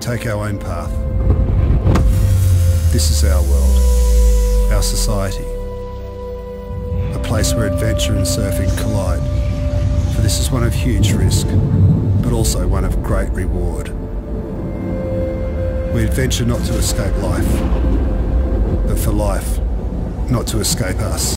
take our own path. This is our world, our society, a place where adventure and surfing collide. For this is one of huge risk, but also one of great reward. We adventure not to escape life, but for life not to escape us.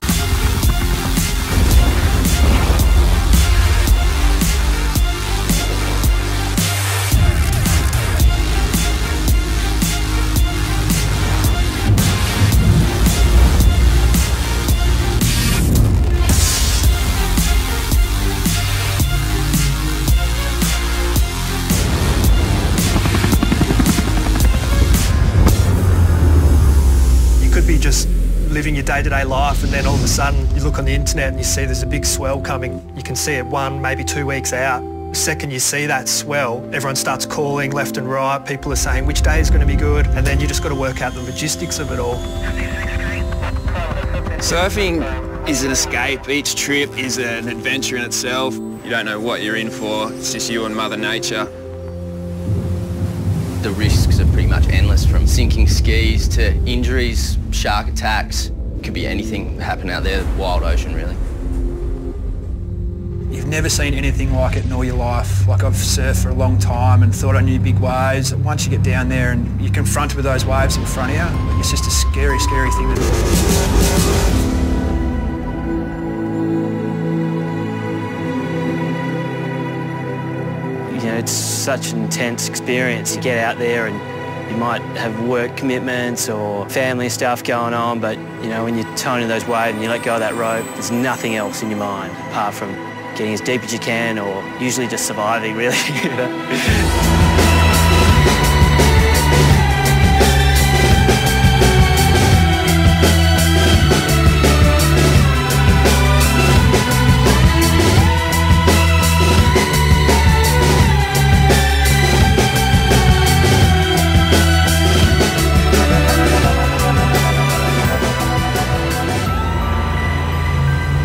Be just living your day-to-day life, and then all of a sudden you look on the internet and you see there's a big swell coming. You can see it 1, maybe 2 weeks out. The second you see that swell, everyone starts calling left and right. People are saying which day is going to be good, and then you just got to work out the logistics of it all. Surfing is an escape. Each trip is an adventure in itself. You don't know what you're in for. It's just you and Mother Nature. The risks are pretty much endless, from sinking skis to injuries, shark attacks. Could be anything happen out there, wild ocean really. You've never seen anything like it in all your life. Like, I've surfed for a long time and thought I knew big waves. Once you get down there and you're confronted with those waves in front of you, it's just a scary, scary thing to do. You know, it's such an intense experience. You get out there and you might have work commitments or family stuff going on, but you know, when you're toning those waves and you let go of that rope, there's nothing else in your mind apart from getting as deep as you can, or usually just surviving, really. You know?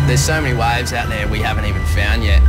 There's so many waves out there we haven't even found yet.